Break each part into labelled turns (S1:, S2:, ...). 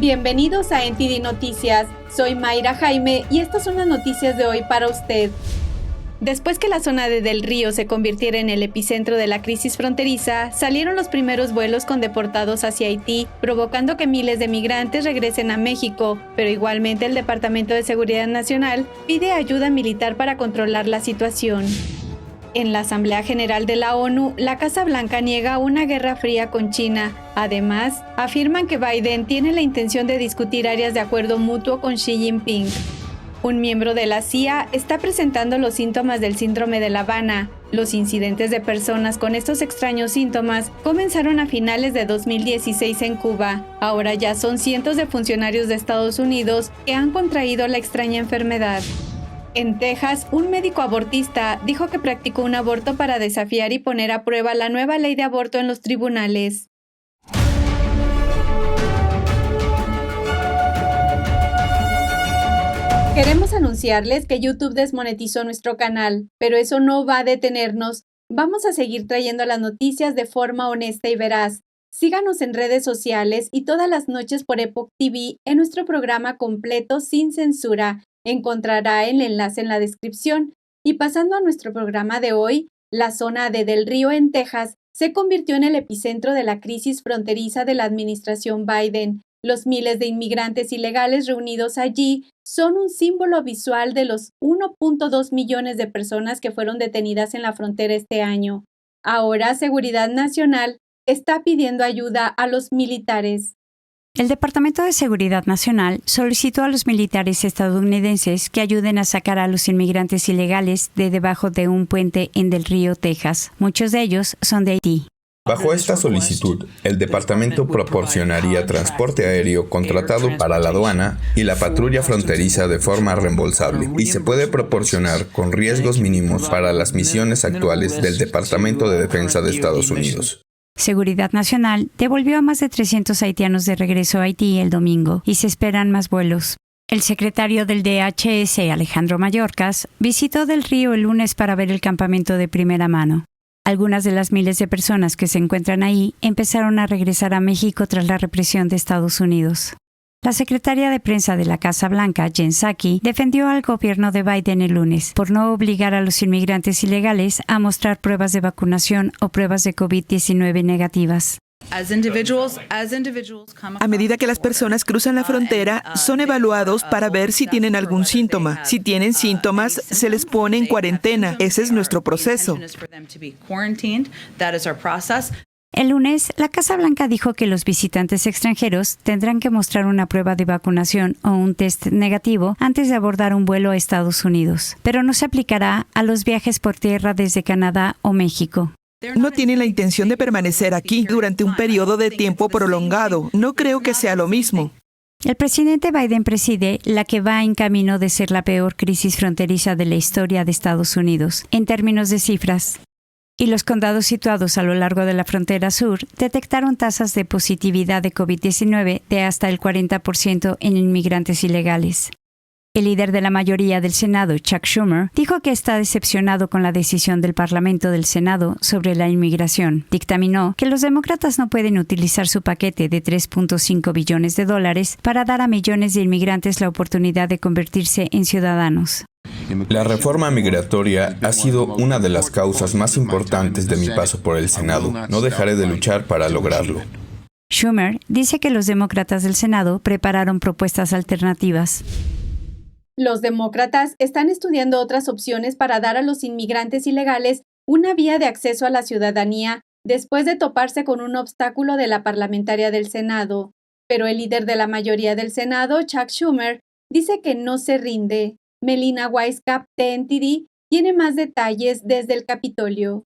S1: Bienvenidos a NTD Noticias. Soy Mayra Jaime y estas son las noticias de hoy para usted. Después que la zona de Del Río se convirtiera en el epicentro de la crisis fronteriza, salieron los primeros vuelos con deportados hacia Haití, provocando que miles de migrantes regresen a México, pero igualmente el Departamento de Seguridad Nacional pide ayuda militar para controlar la situación. En la Asamblea General de la ONU, la Casa Blanca niega una guerra fría con China. Además, afirman que Biden tiene la intención de discutir áreas de acuerdo mutuo con Xi Jinping. Un miembro de la CIA está presentando los síntomas del síndrome de La Habana. Los incidentes de personas con estos extraños síntomas comenzaron a finales de 2016 en Cuba. Ahora ya son cientos de funcionarios de Estados Unidos que han contraído la extraña enfermedad. En Texas, un médico abortista dijo que practicó un aborto para desafiar y poner a prueba la nueva ley de aborto en los tribunales. Queremos anunciarles que YouTube desmonetizó nuestro canal, pero eso no va a detenernos. Vamos a seguir trayendo las noticias de forma honesta y veraz. Síganos en redes sociales y todas las noches por Epoch TV en nuestro programa completo sin censura. Encontrará el enlace en la descripción. Y pasando a nuestro programa de hoy, la zona de Del Río en Texas se convirtió en el epicentro de la crisis fronteriza de la administración Biden. Los miles de inmigrantes ilegales reunidos allí son un símbolo visual de los 1.2 millones de personas que fueron detenidas en la frontera este año. Ahora Seguridad Nacional está pidiendo ayuda a los militares.
S2: El Departamento de Seguridad Nacional solicitó a los militares estadounidenses que ayuden a sacar a los inmigrantes ilegales de debajo de un puente en Del Río, Texas. Muchos de ellos son de Haití.
S3: Bajo esta solicitud, el departamento proporcionaría transporte aéreo contratado para la aduana y la patrulla fronteriza de forma reembolsable, y se puede proporcionar con riesgos mínimos para las misiones actuales del Departamento de Defensa de Estados Unidos.
S2: Seguridad Nacional devolvió a más de 300 haitianos de regreso a Haití el domingo y se esperan más vuelos. El secretario del DHS, Alejandro Mayorkas, visitó Del Río el lunes para ver el campamento de primera mano. Algunas de las miles de personas que se encuentran ahí empezaron a regresar a México tras la represión de Estados Unidos. La secretaria de prensa de la Casa Blanca, Jen Psaki, defendió al gobierno de Biden el lunes por no obligar a los inmigrantes ilegales a mostrar pruebas de vacunación o pruebas de COVID-19 negativas.
S4: A medida que las personas cruzan la frontera, son evaluados para ver si tienen algún síntoma. Si tienen síntomas, se les pone en cuarentena. Ese es nuestro proceso.
S2: El lunes, la Casa Blanca dijo que los visitantes extranjeros tendrán que mostrar una prueba de vacunación o un test negativo antes de abordar un vuelo a Estados Unidos, pero no se aplicará a los viajes por tierra desde Canadá o México.
S4: No tienen la intención de permanecer aquí durante un periodo de tiempo prolongado. No creo que sea lo mismo.
S2: El presidente Biden preside la que va en camino de ser la peor crisis fronteriza de la historia de Estados Unidos, en términos de cifras. Y los condados situados a lo largo de la frontera sur detectaron tasas de positividad de COVID-19 de hasta el 40% en inmigrantes ilegales. El líder de la mayoría del Senado, Chuck Schumer, dijo que está decepcionado con la decisión del Parlamento del Senado sobre la inmigración. Dictaminó que los demócratas no pueden utilizar su paquete de $3.5 billones para dar a millones de inmigrantes la oportunidad de convertirse en ciudadanos.
S3: La reforma migratoria ha sido una de las causas más importantes de mi paso por el Senado. No dejaré de luchar para lograrlo.
S2: Schumer dice que los demócratas del Senado prepararon propuestas alternativas.
S1: Los demócratas están estudiando otras opciones para dar a los inmigrantes ilegales una vía de acceso a la ciudadanía después de toparse con un obstáculo de la parlamentaria del Senado. Pero el líder de la mayoría del Senado, Chuck Schumer, dice que no se rinde. Melina Weisskopf de NTD tiene más detalles desde el Capitolio.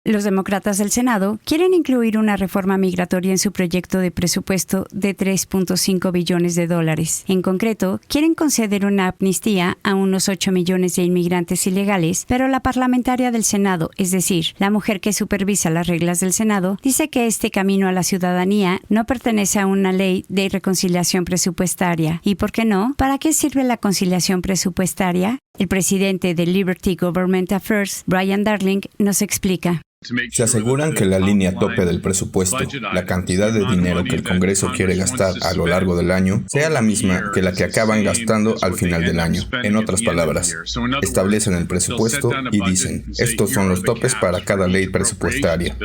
S2: Los demócratas del Senado quieren incluir una reforma migratoria en su proyecto de presupuesto de $3.5 billones. En concreto, quieren conceder una amnistía a unos 8 millones de inmigrantes ilegales, pero la parlamentaria del Senado, es decir, la mujer que supervisa las reglas del Senado, dice que este camino a la ciudadanía no pertenece a una ley de reconciliación presupuestaria. ¿Y por qué no? ¿Para qué sirve la conciliación presupuestaria? El presidente de Liberty Government Affairs, Brian Darling, nos explica.
S3: Se aseguran que la línea tope del presupuesto, la cantidad de dinero que el Congreso quiere gastar a lo largo del año, sea la misma que la que acaban gastando al final del año. En otras palabras, establecen el presupuesto y dicen, estos son los topes para cada ley presupuestaria.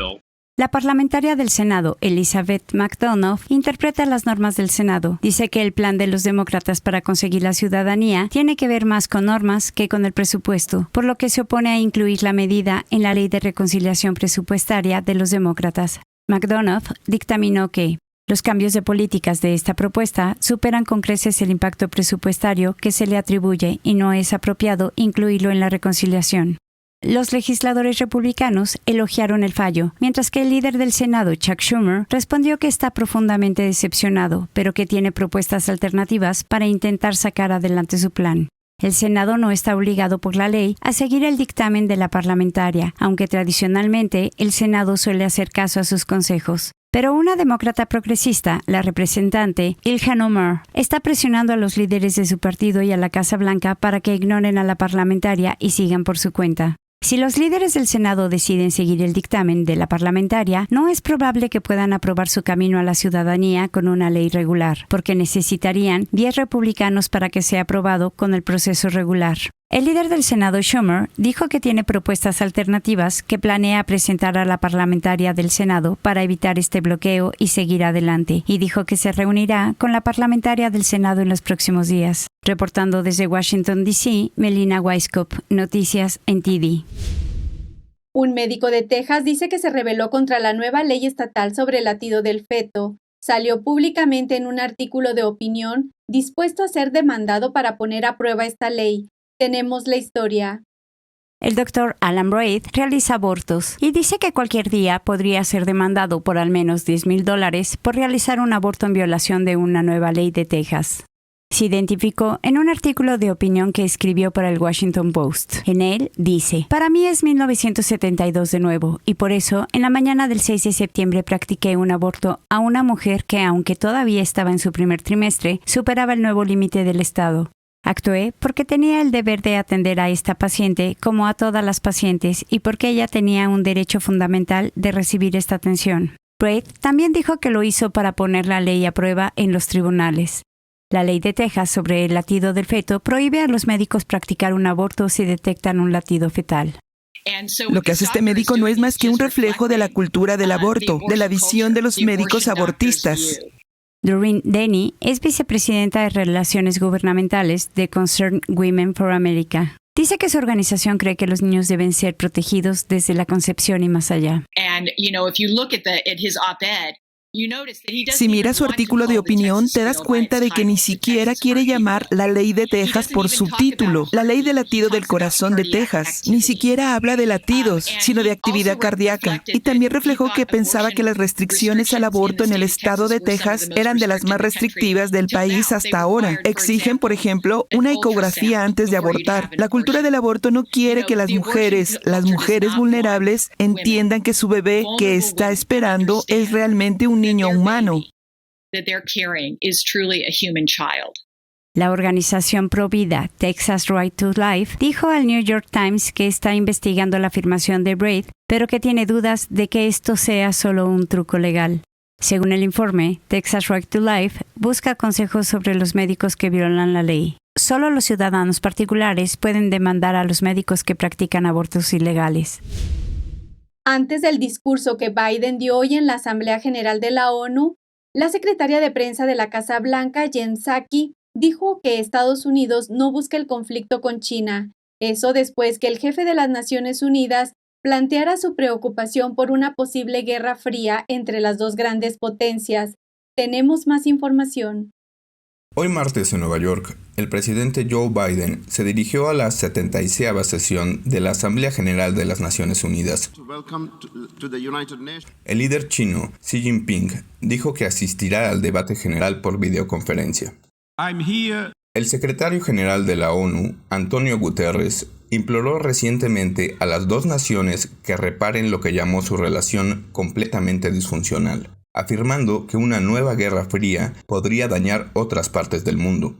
S2: La parlamentaria del Senado, Elizabeth McDonough, interpreta las normas del Senado. Dice que el plan de los demócratas para conseguir la ciudadanía tiene que ver más con normas que con el presupuesto, por lo que se opone a incluir la medida en la Ley de Reconciliación Presupuestaria de los demócratas. McDonough dictaminó que los cambios de políticas de esta propuesta superan con creces el impacto presupuestario que se le atribuye y no es apropiado incluirlo en la reconciliación. Los legisladores republicanos elogiaron el fallo, mientras que el líder del Senado, Chuck Schumer, respondió que está profundamente decepcionado, pero que tiene propuestas alternativas para intentar sacar adelante su plan. El Senado no está obligado por la ley a seguir el dictamen de la parlamentaria, aunque tradicionalmente el Senado suele hacer caso a sus consejos. Pero una demócrata progresista, la representante Ilhan Omar, está presionando a los líderes de su partido y a la Casa Blanca para que ignoren a la parlamentaria y sigan por su cuenta. Si los líderes del Senado deciden seguir el dictamen de la parlamentaria, no es probable que puedan aprobar su camino a la ciudadanía con una ley regular, porque necesitarían 10 republicanos para que sea aprobado con el proceso regular. El líder del Senado, Schumer, dijo que tiene propuestas alternativas que planea presentar a la parlamentaria del Senado para evitar este bloqueo y seguir adelante, y dijo que se reunirá con la parlamentaria del Senado en los próximos días. Reportando desde Washington, D.C., Melina Weiskopf, Noticias NTD.
S1: Un médico de Texas dice que se rebeló contra la nueva ley estatal sobre el latido del feto. Salió públicamente en un artículo de opinión dispuesto a ser demandado para poner a prueba esta ley. Tenemos la historia.
S2: El Dr. Alan Braid realiza abortos y dice que cualquier día podría ser demandado por al menos $10,000 por realizar un aborto en violación de una nueva ley de Texas. Se identificó en un artículo de opinión que escribió para el Washington Post. En él dice, para mí es 1972 de nuevo, y por eso en la mañana del 6 de septiembre practiqué un aborto a una mujer que, aunque todavía estaba en su primer trimestre, superaba el nuevo límite del estado. Actué porque tenía el deber de atender a esta paciente como a todas las pacientes y porque ella tenía un derecho fundamental de recibir esta atención. Braid también dijo que lo hizo para poner la ley a prueba en los tribunales. La ley de Texas sobre el latido del feto prohíbe a los médicos practicar un aborto si detectan un latido fetal.
S4: Lo que hace este médico no es más que un reflejo de la cultura del aborto, de la visión de los médicos abortistas.
S2: Doreen Denny es vicepresidenta de Relaciones Gubernamentales de Concerned Women for America. Dice que su organización cree que los niños deben ser protegidos desde la concepción y más allá.
S4: Si miras su artículo de opinión, te das cuenta de que ni siquiera quiere llamar la ley de Texas por su título, la ley del latido del corazón de Texas. Ni siquiera habla de latidos, sino de actividad cardíaca. Y también reflejó que pensaba que las restricciones al aborto en el estado de Texas eran de las más restrictivas del país hasta ahora. Exigen, por ejemplo, una ecografía antes de abortar. La cultura del aborto no quiere que las mujeres vulnerables, entiendan que su bebé que está esperando es realmente un niño humano.
S2: La organización pro-vida Texas Right to Life dijo al New York Times que está investigando la afirmación de Braid, pero que tiene dudas de que esto sea solo un truco legal. Según el informe, Texas Right to Life busca consejos sobre los médicos que violan la ley. Solo los ciudadanos particulares pueden demandar a los médicos que practican abortos ilegales.
S1: Antes del discurso que Biden dio hoy en la Asamblea General de la ONU, la secretaria de prensa de la Casa Blanca, Jen Psaki, dijo que Estados Unidos no busca el conflicto con China. Eso después que el jefe de las Naciones Unidas planteara su preocupación por una posible guerra fría entre las dos grandes potencias. Tenemos más información.
S3: Hoy martes en Nueva York, el presidente Joe Biden se dirigió a la 76ª sesión de la Asamblea General de las Naciones Unidas. El líder chino, Xi Jinping, dijo que asistirá al debate general por videoconferencia. El secretario general de la ONU, Antonio Guterres, imploró recientemente a las dos naciones que reparen lo que llamó su relación completamente disfuncional, afirmando que una nueva guerra fría podría dañar otras partes del mundo.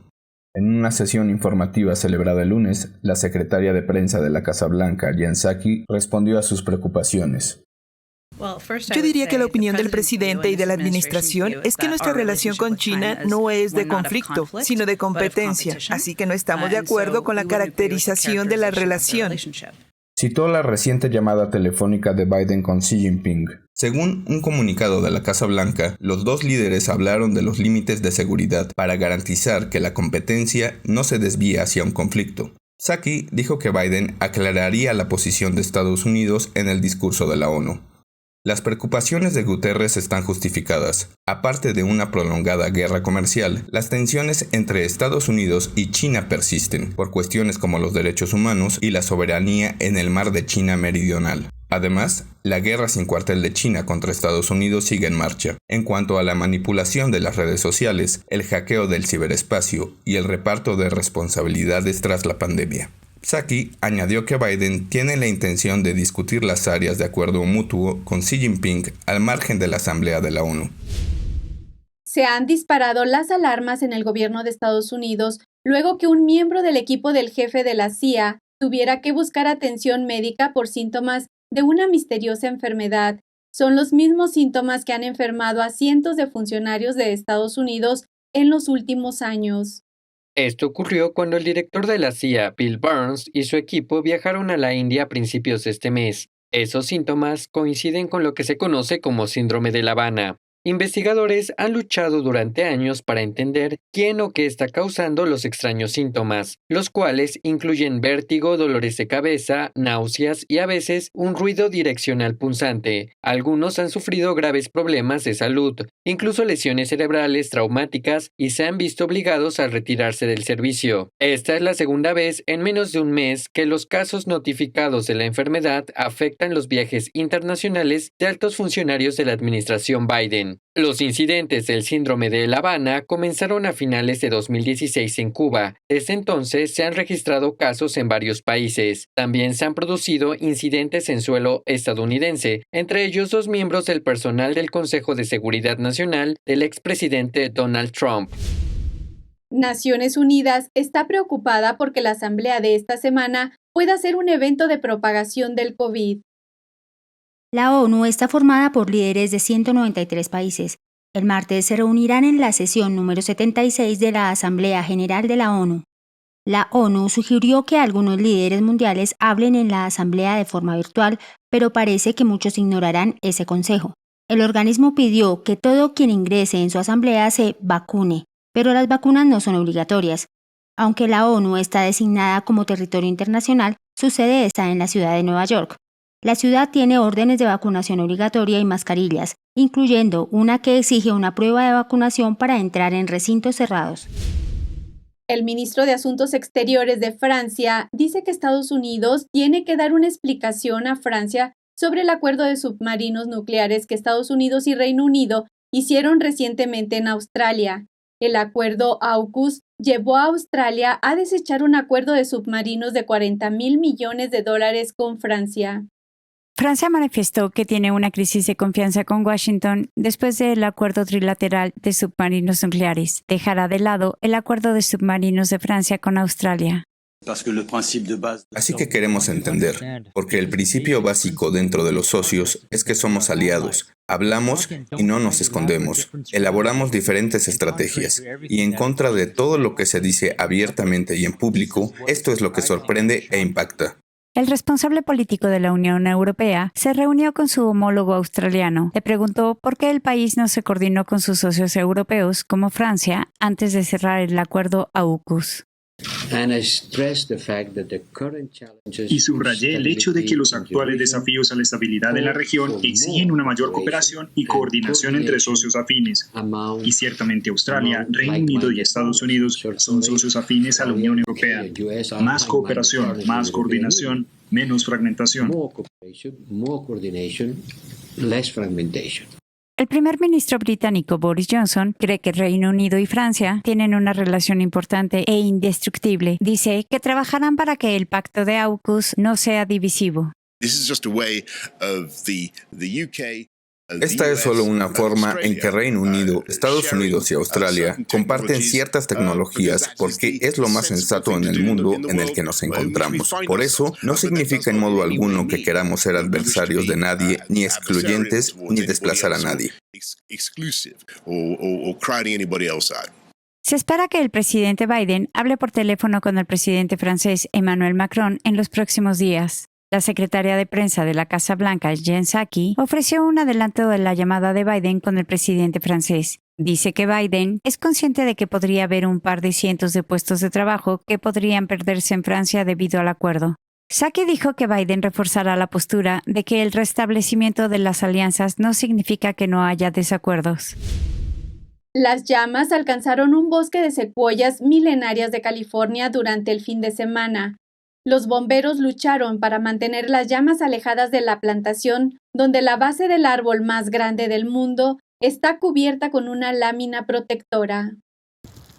S3: En una sesión informativa celebrada el lunes, la secretaria de prensa de la Casa Blanca, Jen Psaki, respondió a sus preocupaciones.
S4: Yo diría que la opinión del presidente y de la administración es que nuestra relación con China no es de conflicto, sino de competencia, así que no estamos de acuerdo con la caracterización de la relación.
S3: Citó la reciente llamada telefónica de Biden con Xi Jinping. Según un comunicado de la Casa Blanca, los dos líderes hablaron de los límites de seguridad para garantizar que la competencia no se desvíe hacia un conflicto. Psaki dijo que Biden aclararía la posición de Estados Unidos en el discurso de la ONU. Las preocupaciones de Guterres están justificadas. Aparte de una prolongada guerra comercial, las tensiones entre Estados Unidos y China persisten, por cuestiones como los derechos humanos y la soberanía en el mar de China Meridional. Además, la guerra sin cuartel de China contra Estados Unidos sigue en marcha. En cuanto a la manipulación de las redes sociales, el hackeo del ciberespacio y el reparto de responsabilidades tras la pandemia. Psaki añadió que Biden tiene la intención de discutir las áreas de acuerdo mutuo con Xi Jinping al margen de la Asamblea de la ONU.
S1: Se han disparado las alarmas en el gobierno de Estados Unidos luego que un miembro del equipo del jefe de la CIA tuviera que buscar atención médica por síntomas de una misteriosa enfermedad. Son los mismos síntomas que han enfermado a cientos de funcionarios de Estados Unidos en los últimos años.
S5: Esto ocurrió cuando el director de la CIA, Bill Burns, y su equipo viajaron a la India a principios de este mes. Esos síntomas coinciden con lo que se conoce como síndrome de La Habana. Investigadores han luchado durante años para entender quién o qué está causando los extraños síntomas, los cuales incluyen vértigo, dolores de cabeza, náuseas y a veces un ruido direccional punzante. Algunos han sufrido graves problemas de salud, incluso lesiones cerebrales traumáticas, y se han visto obligados a retirarse del servicio. Esta es la segunda vez en menos de un mes que los casos notificados de la enfermedad afectan los viajes internacionales de altos funcionarios de la administración Biden. Los incidentes del síndrome de La Habana comenzaron a finales de 2016 en Cuba. Desde entonces se han registrado casos en varios países. También se han producido incidentes en suelo estadounidense, entre ellos 2 miembros del personal del Consejo de Seguridad Nacional del expresidente Donald Trump.
S1: Naciones Unidas está preocupada porque la asamblea de esta semana pueda ser un evento de propagación del COVID.
S6: La ONU está formada por líderes de 193 países. El martes se reunirán en la sesión número 76 de la Asamblea General de la ONU. La ONU sugirió que algunos líderes mundiales hablen en la asamblea de forma virtual, pero parece que muchos ignorarán ese consejo. El organismo pidió que todo quien ingrese en su asamblea se vacune, pero las vacunas no son obligatorias. Aunque la ONU está designada como territorio internacional, su sede está en la ciudad de Nueva York. La ciudad tiene órdenes de vacunación obligatoria y mascarillas, incluyendo una que exige una prueba de vacunación para entrar en recintos cerrados.
S1: El ministro de Asuntos Exteriores de Francia dice que Estados Unidos tiene que dar una explicación a Francia sobre el acuerdo de submarinos nucleares que Estados Unidos y Reino Unido hicieron recientemente en Australia. El acuerdo AUKUS llevó a Australia a desechar un acuerdo de submarinos de $40,000 millones con Francia.
S2: Francia manifestó que tiene una crisis de confianza con Washington después del acuerdo trilateral de submarinos nucleares. Dejará de lado el acuerdo de submarinos de Francia con Australia.
S3: Así que queremos entender, porque el principio básico dentro de los socios es que somos aliados, hablamos y no nos escondemos, elaboramos diferentes estrategias, y en contra de todo lo que se dice abiertamente y en público, esto es lo que sorprende e impacta.
S2: El responsable político de la Unión Europea se reunió con su homólogo australiano. Le preguntó por qué el país no se coordinó con sus socios europeos, como Francia, antes de cerrar el acuerdo AUKUS.
S7: Y subrayé el hecho de que los actuales desafíos a la estabilidad de la región exigen una mayor cooperación y coordinación entre socios afines. Y ciertamente Australia, Reino Unido y Estados Unidos son socios afines a la Unión Europea. Más cooperación, más coordinación, menos fragmentación.
S2: El primer ministro británico Boris Johnson cree que Reino Unido y Francia tienen una relación importante e indestructible. Dice que trabajarán para que el pacto de AUKUS no sea divisivo.
S3: Esta es solo una forma en que Reino Unido, Estados Unidos y Australia comparten ciertas tecnologías porque es lo más sensato en el mundo en el que nos encontramos. Por eso, no significa en modo alguno que queramos ser adversarios de nadie, ni excluyentes, ni desplazar a nadie.
S2: Se espera que el presidente Biden hable por teléfono con el presidente francés Emmanuel Macron en los próximos días. La secretaria de prensa de la Casa Blanca, Jen Psaki, ofreció un adelanto de la llamada de Biden con el presidente francés. Dice que Biden es consciente de que podría haber un par de cientos de puestos de trabajo que podrían perderse en Francia debido al acuerdo. Psaki dijo que Biden reforzará la postura de que el restablecimiento de las alianzas no significa que no haya desacuerdos.
S1: Las llamas alcanzaron un bosque de secuoyas milenarias de California durante el fin de semana. Los bomberos lucharon para mantener las llamas alejadas de la plantación, donde la base del árbol más grande del mundo está cubierta con una lámina protectora.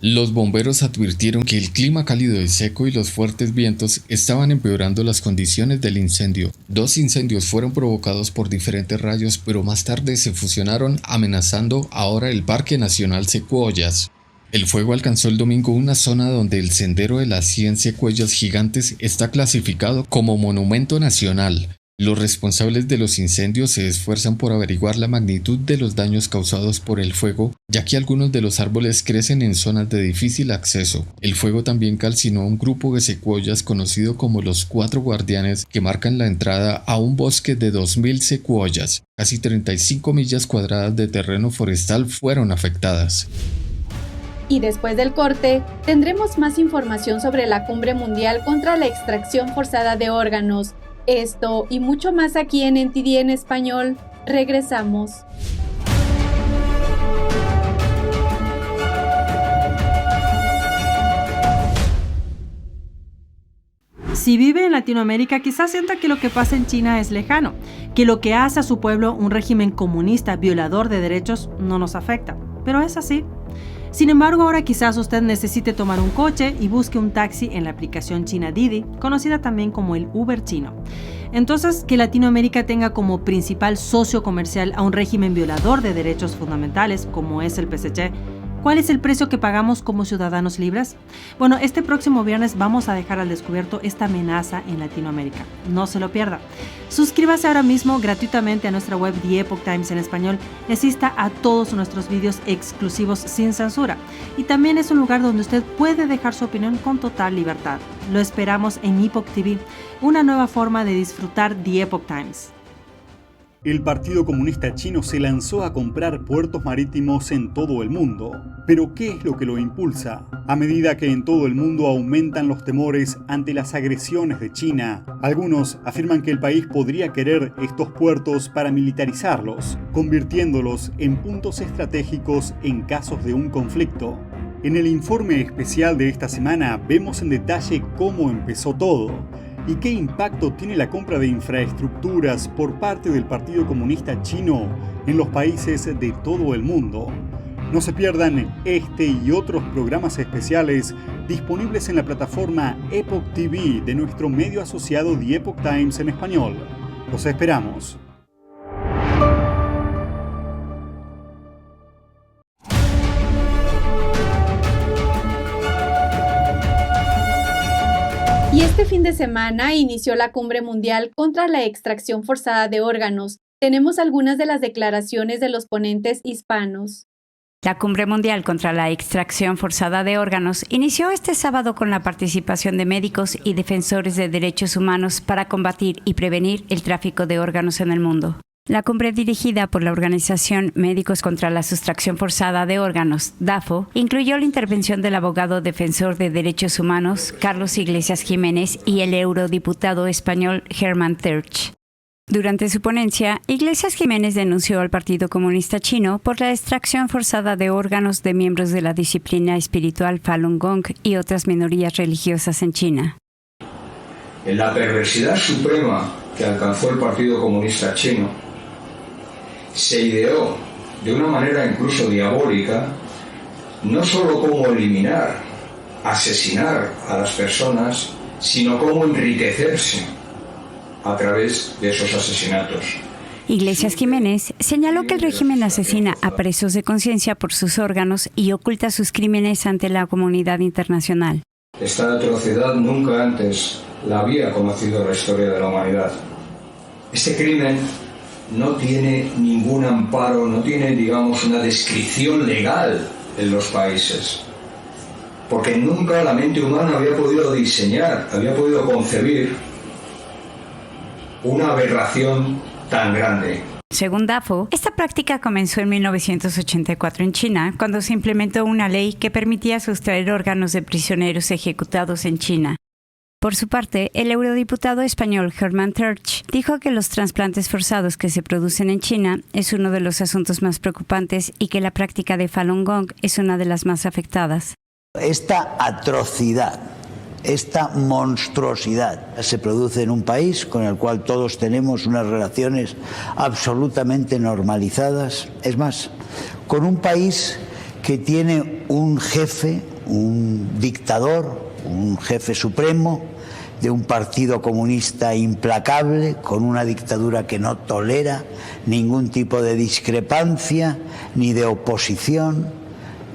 S8: Los bomberos advirtieron que el clima cálido y seco y los fuertes vientos estaban empeorando las condiciones del incendio. 2 incendios fueron provocados por diferentes rayos, pero más tarde se fusionaron, amenazando ahora el Parque Nacional Secuoyas. El fuego alcanzó el domingo una zona donde el sendero de las 100 secuoyas gigantes está clasificado como monumento nacional. Los responsables de los incendios se esfuerzan por averiguar la magnitud de los daños causados por el fuego, ya que algunos de los árboles crecen en zonas de difícil acceso. El fuego también calcinó un grupo de secuoyas conocido como los 4 guardianes que marcan la entrada a un bosque de 2.000 secuoyas. Casi 35 millas cuadradas de terreno forestal fueron afectadas.
S1: Y después del corte, tendremos más información sobre la Cumbre Mundial contra la Extracción Forzada de Órganos. Esto y mucho más aquí en NTD en español. Regresamos.
S9: Si vive en Latinoamérica, quizás sienta que lo que pasa en China es lejano, que lo que hace a su pueblo un régimen comunista violador de derechos no nos afecta. Pero es así. Sin embargo, ahora quizás usted necesite tomar un coche y busque un taxi en la aplicación china Didi, conocida también como el Uber chino. Entonces, que Latinoamérica tenga como principal socio comercial a un régimen violador de derechos fundamentales, como es el PSC, ¿cuál es el precio que pagamos como ciudadanos libres? Bueno, este próximo viernes vamos a dejar al descubierto esta amenaza en Latinoamérica. No se lo pierda. Suscríbase ahora mismo gratuitamente a nuestra web The Epoch Times en español y asista a todos nuestros vídeos exclusivos sin censura. Y también es un lugar donde usted puede dejar su opinión con total libertad. Lo esperamos en Epoch TV, una nueva forma de disfrutar The Epoch Times.
S10: El Partido Comunista Chino se lanzó a comprar puertos marítimos en todo el mundo. ¿Pero qué es lo que lo impulsa? A medida que en todo el mundo aumentan los temores ante las agresiones de China, algunos afirman que el país podría querer estos puertos para militarizarlos, convirtiéndolos en puntos estratégicos en casos de un conflicto. En el informe especial de esta semana vemos en detalle cómo empezó todo y qué impacto tiene la compra de infraestructuras por parte del Partido Comunista Chino en los países de todo el mundo. No se pierdan este y otros programas especiales disponibles en la plataforma Epoch TV de nuestro medio asociado The Epoch Times en español. Los esperamos.
S1: Y este fin de semana inició la Cumbre Mundial contra la Extracción Forzada de Órganos. Tenemos algunas de las declaraciones de los ponentes hispanos.
S2: La Cumbre Mundial contra la Extracción Forzada de Órganos inició este sábado con la participación de médicos y defensores de derechos humanos para combatir y prevenir el tráfico de órganos en el mundo. La cumbre, dirigida por la organización Médicos contra la Sustracción Forzada de Órganos, DAFO, incluyó la intervención del abogado defensor de derechos humanos Carlos Iglesias Jiménez y el eurodiputado español Hermann Tertsch. Durante su ponencia, Iglesias Jiménez denunció al Partido Comunista Chino por la extracción forzada de órganos de miembros de la disciplina espiritual Falun Gong y otras minorías religiosas en China.
S11: En la perversidad suprema que alcanzó el Partido Comunista Chino, se ideó de una manera incluso diabólica no solo cómo eliminar, asesinar a las personas, sino cómo enriquecerse a través de esos asesinatos.
S2: Iglesias Jiménez señaló que el régimen asesina a presos de conciencia por sus órganos y oculta sus crímenes ante la comunidad internacional.
S11: Esta atrocidad nunca antes la había conocido la historia de la humanidad. Este crimen no tiene ningún amparo, no tiene, digamos, una descripción legal en los países. Porque nunca la mente humana había podido diseñar, había podido concebir una aberración tan grande.
S2: Según DAFO, esta práctica comenzó en 1984 en China, cuando se implementó una ley que permitía sustraer órganos de prisioneros ejecutados en China. Por su parte, el eurodiputado español Hermann Tertsch dijo que los trasplantes forzados que se producen en China es uno de los asuntos más preocupantes y que la práctica de Falun Gong es una de las más afectadas.
S12: Esta atrocidad, esta monstruosidad se produce en un país con el cual todos tenemos unas relaciones absolutamente normalizadas. Es más, con un país que tiene un jefe, un dictador, un jefe supremo de un partido comunista implacable, con una dictadura que no tolera ningún tipo de discrepancia, ni de oposición,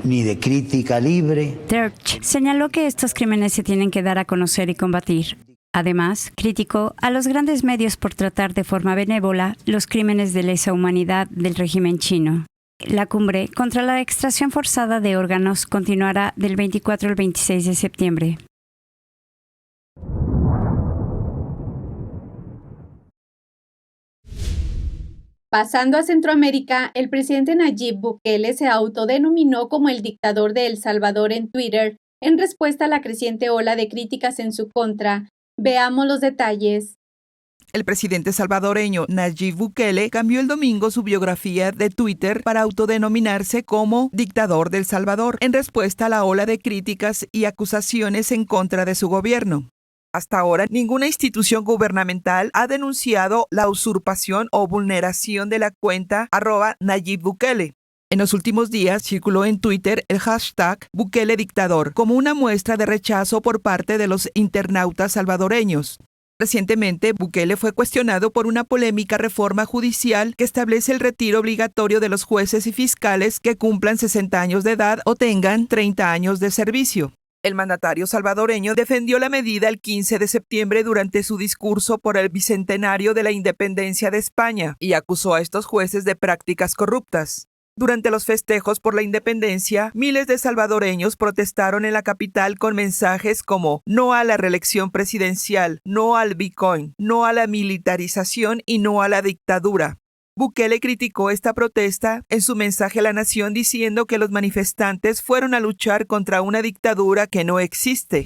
S12: ni de crítica libre.
S2: Tertsch señaló que estos crímenes se tienen que dar a conocer y combatir. Además, criticó a los grandes medios por tratar de forma benévola los crímenes de lesa humanidad del régimen chino. La cumbre contra la extracción forzada de órganos continuará del 24 al 26 de septiembre.
S1: Pasando a Centroamérica, el presidente Nayib Bukele se autodenominó como el dictador de El Salvador en Twitter, en respuesta a la creciente ola de críticas en su contra. Veamos los detalles.
S4: El presidente salvadoreño Nayib Bukele cambió el domingo su biografía de Twitter para autodenominarse como dictador de El Salvador, en respuesta a la ola de críticas y acusaciones en contra de su gobierno. Hasta ahora, ninguna institución gubernamental ha denunciado la usurpación o vulneración de la cuenta @Nayib Bukele. En los últimos días circuló en Twitter el hashtag Bukele Dictador como una muestra de rechazo por parte de los internautas salvadoreños. Recientemente, Bukele fue cuestionado por una polémica reforma judicial que establece el retiro obligatorio de los jueces y fiscales que cumplan 60 años de edad o tengan 30 años de servicio. El mandatario salvadoreño defendió la medida el 15 de septiembre durante su discurso por el bicentenario de la independencia de España y acusó a estos jueces de prácticas corruptas. Durante los festejos por la independencia, miles de salvadoreños protestaron en la capital con mensajes como "no a la reelección presidencial", "no al Bitcoin", "no a la militarización" y "no a la dictadura". Bukele criticó esta protesta en su mensaje a la nación diciendo que los manifestantes fueron a luchar contra una dictadura que no existe.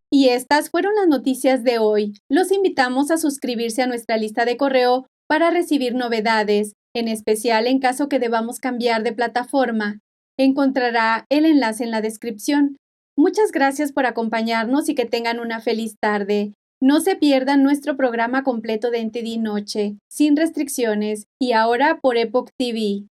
S1: Y estas fueron las noticias de hoy. Los invitamos a suscribirse a nuestra lista de correo para recibir novedades, en especial en caso que debamos cambiar de plataforma. Encontrará el enlace en la descripción. Muchas gracias por acompañarnos y que tengan una feliz tarde. No se pierdan nuestro programa completo de Ente Di Noche, sin restricciones, y ahora por Epoch TV.